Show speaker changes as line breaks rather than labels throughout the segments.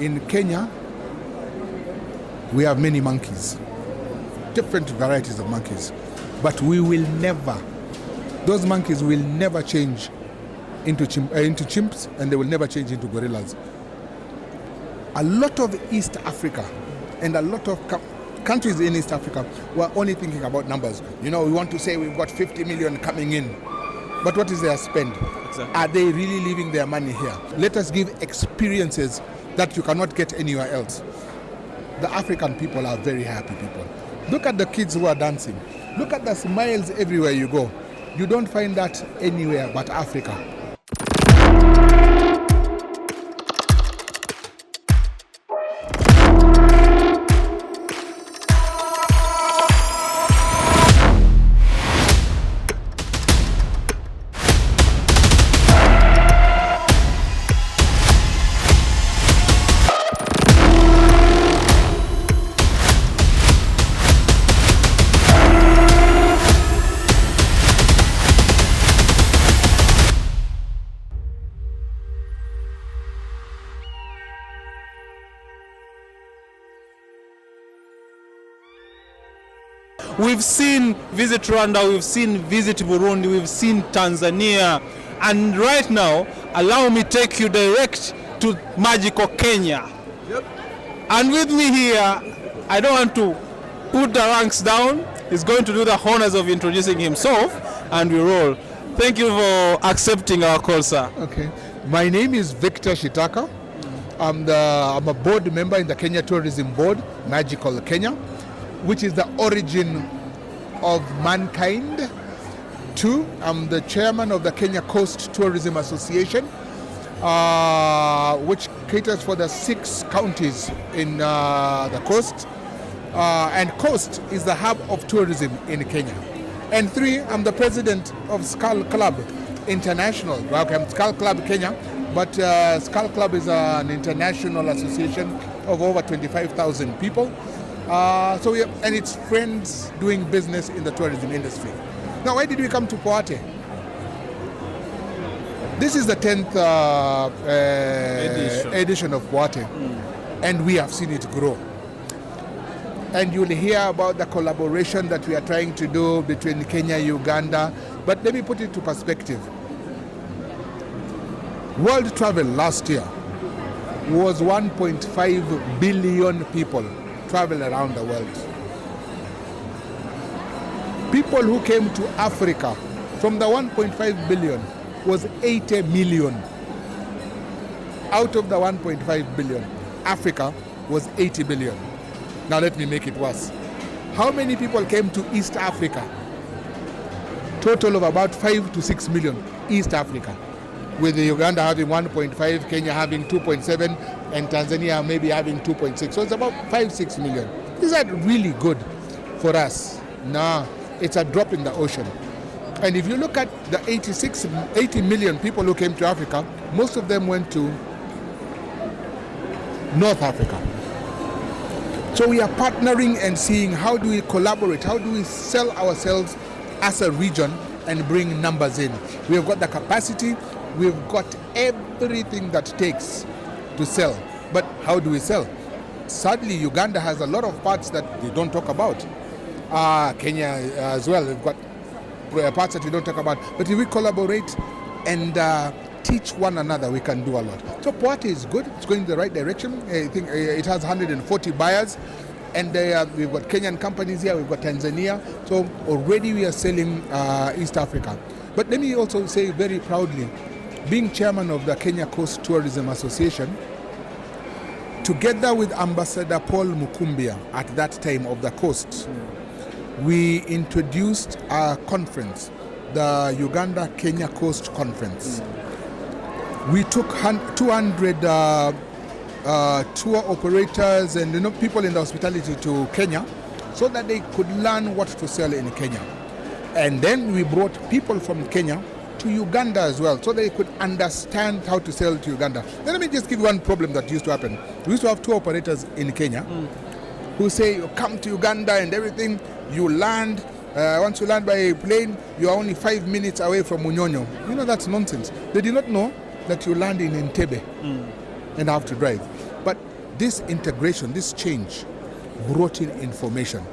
In Kenya, we have many monkeys, different varieties of monkeys, but those monkeys will never change into chimps, and they will never change into gorillas. A lot of East Africa and a lot of countries in East Africa were only thinking about numbers. We want to say we've got 50 million coming in, but what is their spend?
Exactly.
Are they really leaving their money here? Let us give experiences that you cannot get anywhere else. The African people are very happy people. Look at the kids who are dancing. Look at the smiles everywhere you go. You don't find that anywhere but Africa.
We've seen Visit Rwanda, we've seen Visit Burundi, we've seen Tanzania, and right now, allow me take you direct to magical Kenya.
Yep.
And with me here, I don't want to put the ranks down. He's going to do the honors of introducing himself, and we roll. Thank you for accepting our call, sir.
Okay. My name is Victor Shitakha. I'm a board member in the Kenya Tourism Board, Magical Kenya, which is the origin of mankind. Two, I'm the chairman of the Kenya Coast Tourism Association, which caters for the 6 counties in the coast. And coast is the hub of tourism in Kenya. And 3, I'm the president of Skull Club International. Welcome, Skull Club Kenya, but Skull Club is an international association of over 25,000 people. And it's friends doing business in the tourism industry. Now, why did we come to Poate? This is the 10th edition of Poate, and we have seen it grow. And you'll hear about the collaboration that we are trying to do between Kenya and Uganda. But let me put it into perspective. World travel last year was 1.5 billion people travel around the world. People who came to Africa from the 1.5 billion was 80 million. Out of the 1.5 billion, Africa was 80 billion. Now let me make it worse. How many people came to East Africa? Total of about 5 to 6 million, East Africa. With Uganda having 1.5, Kenya having 2.7, and Tanzania maybe having 2.6. So it's about 5-6 million. Is that really good for us? No, it's a drop in the ocean. And if you look at the 80 million people who came to Africa, most of them went to North Africa. So we are partnering and seeing how do we collaborate, how do we sell ourselves as a region and bring numbers in. We have got the capacity, we've got everything that takes to sell. But how do we sell? Sadly, Uganda has a lot of parts that we don't talk about. Kenya as well, we've got parts that we don't talk about. But if we collaborate and teach one another, we can do a lot. So Poate is good, it's going in the right direction. I think it has 140 buyers. And we've got Kenyan companies here, we've got Tanzania. So already we are selling East Africa. But let me also say very proudly, being chairman of the Kenya Coast Tourism Association, together with Ambassador Paul Mukumbia at that time of the coast, we introduced a conference, the Uganda-Kenya Coast Conference. We took 200 tour operators and people in the hospitality to Kenya so that they could learn what to sell in Kenya. And then we brought people from Kenya to Uganda as well so they could understand how to sell to Uganda. Then let me just give you one problem that used to happen. We used to have tour operators in Kenya who say, you come to Uganda and everything, you land. Once you land by plane, you are only 5 minutes away from Munyonyo. That's nonsense. They did not know that you land in Entebbe and have to drive. But this integration, this change, brought in information.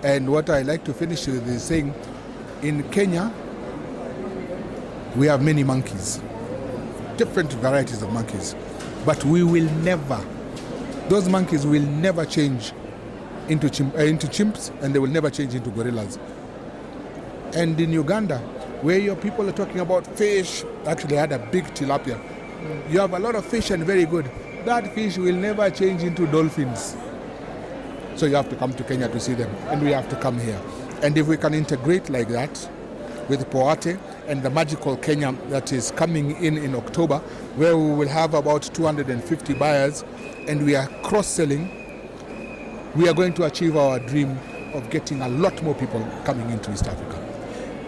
And what I like to finish with is saying, in Kenya, we have many monkeys, different varieties of monkeys. But we will never, those monkeys will never change into chimps, and they will never change into gorillas. And in Uganda, where your people are talking about fish, actually I had a big tilapia. You have a lot of fish and very good. That fish will never change into dolphins. So you have to come to Kenya to see them, and we have to come here. And if we can integrate like that with Poate and the magical Kenya that is coming in October, where we will have about 250 buyers, and we are cross-selling, we are going to achieve our dream of getting a lot more people coming into East Africa.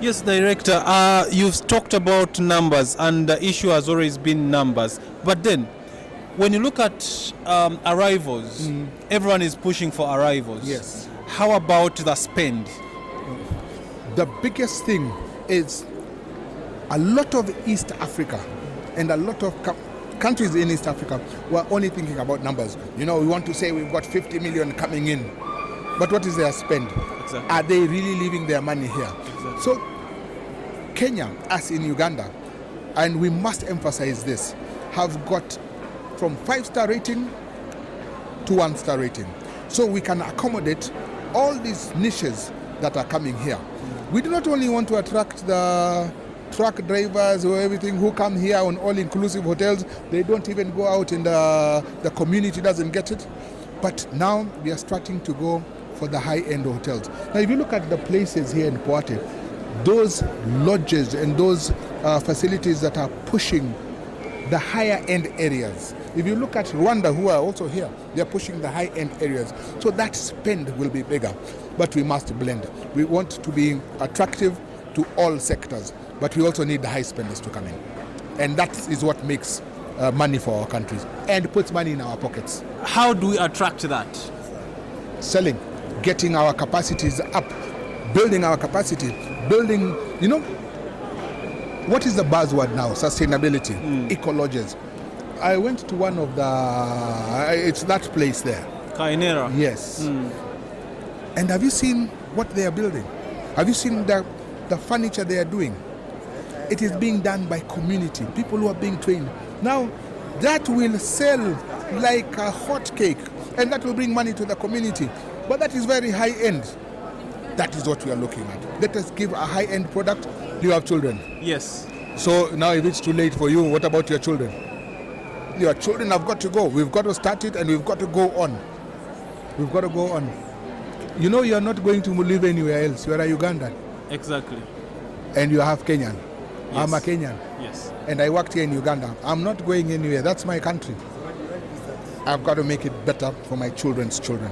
Yes, Director, you've talked about numbers, and the issue has always been numbers. But then, when you look at arrivals, everyone is pushing for arrivals.
Yes.
How about the spend?
The biggest thing is a lot of East Africa and a lot of countries in East Africa were only thinking about numbers. You know, we want to say we've got 50 million coming in, but what is their spend?
Exactly.
Are they really leaving their money here?
Exactly.
So Kenya, as in Uganda, and we must emphasize this, have got from 5-star rating to 1-star rating. So we can accommodate all these niches that are coming here. We do not only want to attract the truck drivers or everything who come here on all-inclusive hotels. They don't even go out, and the community doesn't get it. But now we are starting to go for the high-end hotels. Now, if you look at the places here in Poate, those lodges and those facilities that are pushing the higher-end areas. If you look at Rwanda, who are also here, they are pushing the high-end areas. So that spend will be bigger, but we must blend. We want to be attractive to all sectors, but we also need the high spenders to come in. And that is what makes money for our countries and puts money in our pockets.
How do we attract that?
Selling, getting our capacities up, building our capacity, building, you know, what is the buzzword now? Sustainability, ecologies. I went to one of it's that place there.
Kainera.
Yes. And have you seen what they are building? Have you seen the furniture they are doing? It is being done by community, people who are being trained. Now, that will sell like a hot cake, and that will bring money to the community. But that is very high end. That is what we are looking at. Let us give a high end product. You have children.
Yes.
So now if it's too late for you, what about your children? Your children have got to go. We've got to start it, and we've got to go on. We've got to go on. You know, you're not going to live anywhere else. You're a Ugandan.
Exactly.
And you have Kenyan.
Yes.
I'm a Kenyan.
Yes.
And I worked here in Uganda. I'm not going anywhere. That's my country. I've got to make it better for my children's children.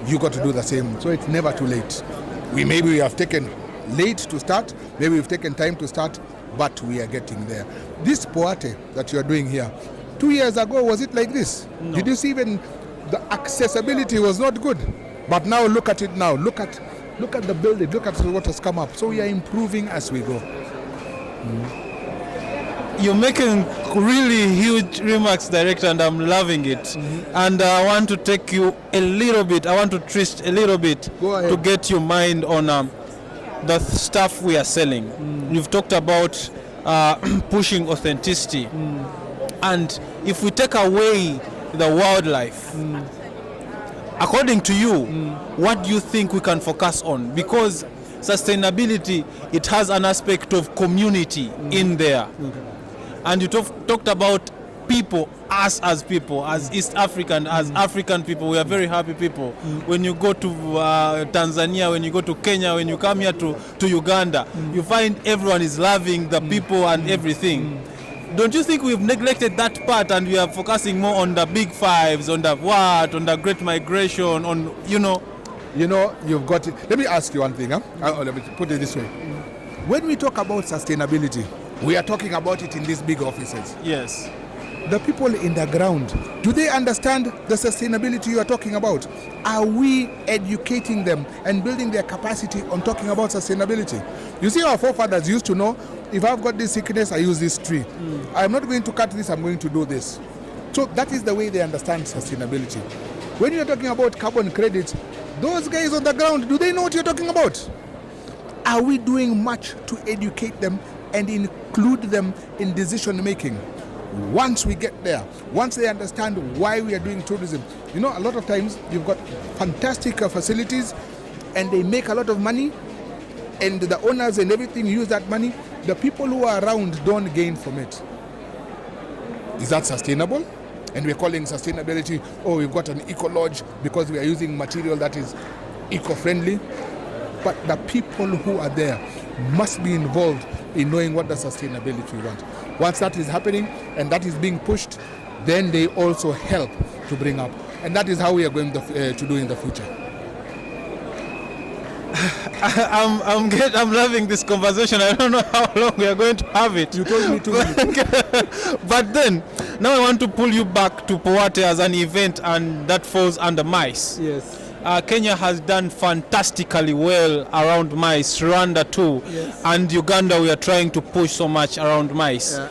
You got to do the same. So it's never too late. Maybe we have taken late to start. Maybe we've taken time to start, but we are getting there. This Poate that you're doing here, 2 years ago, was it like this?
No.
Did you see even the accessibility was not good? But now look at it now. Look at the building. Look at what has come up. So we are improving as we go.
You're making really huge remarks, Director, and I'm loving it. And I want to take you a little bit, I want to twist a little bit
Go ahead.
to get your mind on the stuff we are selling. You've talked about pushing authenticity. And if we take away the wildlife, according to you, what do you think we can focus on? Because sustainability, it has an aspect of community in there. And you talked about people, us as people, as East African, as African people. We are very happy people. When you go to Tanzania, when you go to Kenya, when you come here to Uganda, you find everyone is loving the people and everything. Don't you think we've neglected that part, and we are focusing more on the big fives, on the what, on the great migration, on, you know?
You know, you've got it. Let me ask you one thing. Let me put it this way. When we talk about sustainability, we are talking about it in these big offices.
Yes.
The people in the ground, do they understand the sustainability you are talking about? Are we educating them and building their capacity on talking about sustainability? You see, our forefathers used to know, if I've got this sickness, I use this tree. I'm not going to cut this, I'm going to do this. So that is the way they understand sustainability. When you're talking about carbon credits, those guys on the ground, do they know what you're talking about? Are we doing much to educate them and include them in decision making? Once we get there, once they understand why we are doing tourism, a lot of times you've got fantastic facilities and they make a lot of money, and the owners and everything use that money. The people who are around don't gain from it. Is that sustainable? And we're calling sustainability, we've got an eco-lodge because we are using material that is eco-friendly. But the people who are there must be involved in knowing what the sustainability we want. Once that is happening and that is being pushed, then they also help to bring up. And that is how we are going to do in the future.
I'm loving this conversation. I don't know how long we are going to have it.
You told me 2 minutes.
But then, now I want to pull you back to Poate as an event, and that falls under MICE.
Yes.
Kenya has done fantastically well around MICE, Rwanda too,
Yes.
and Uganda we are trying to push so much around MICE.
Yeah.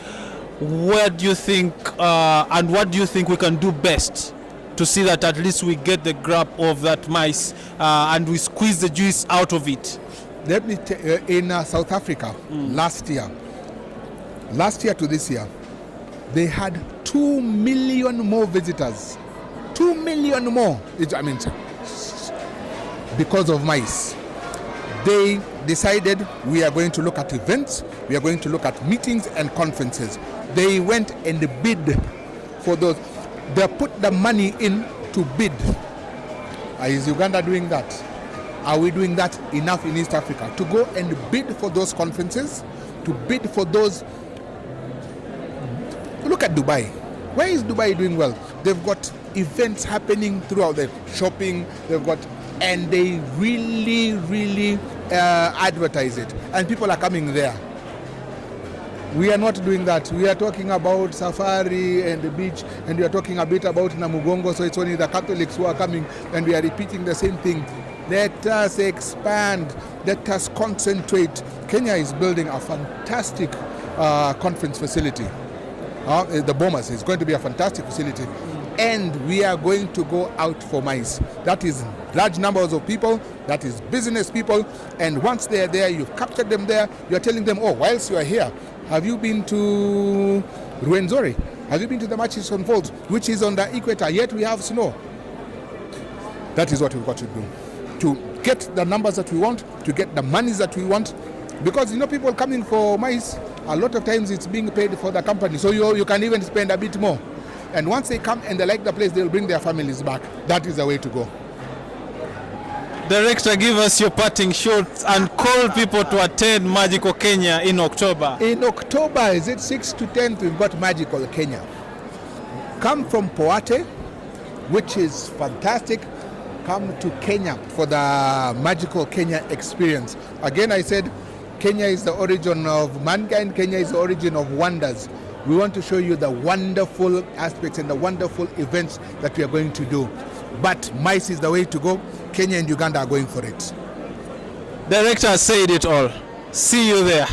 Where do you think, and what do you think we can do best to see that at least we get the grab of that MICE and we squeeze the juice out of it?
Let me in South Africa last year to this year, they had 2 million more visitors. 2 million more. Because of MICE. They decided we are going to look at events, we are going to look at meetings and conferences. They went and bid for those. They put the money in to bid. Is Uganda doing that? Are we doing that enough in East Africa? To go and bid for those conferences, to bid for those. Look at Dubai. Why is Dubai doing well? They've got events happening throughout the shopping, and they really advertise it, and people are coming there. We are not doing that. We are talking about safari and the beach, and we are talking a bit about Namugongo, so it's only the Catholics who are coming, and we are repeating the same thing. Let us expand, let us concentrate. Kenya is building a fantastic conference facility. The Bomas is going to be a fantastic facility. And we are going to go out for MICE. That is large numbers of people, that is business people, and once they are there, you've captured them there, you're telling them, whilst you are here, have you been to Ruwenzori? Have you been to the Murchison Falls, which is on the equator, yet we have snow? That is what we've got to do. To get the numbers that we want, to get the monies that we want, because people coming for MICE, a lot of times it's being paid for the company, so you can even spend a bit more. And once they come and they like the place, they'll bring their families back. That is the way to go.
Director, give us your parting shots and call people to attend Magical Kenya in October.
In October, is it 6th to 10th, we've got Magical Kenya. Come from Poate, which is fantastic. Come to Kenya for the Magical Kenya experience. Again, I said, Kenya is the origin of mankind. Kenya is the origin of wonders. We want to show you the wonderful aspects and the wonderful events that we are going to do. But MICE is the way to go. Kenya and Uganda are going for it.
Director said it all. See you there.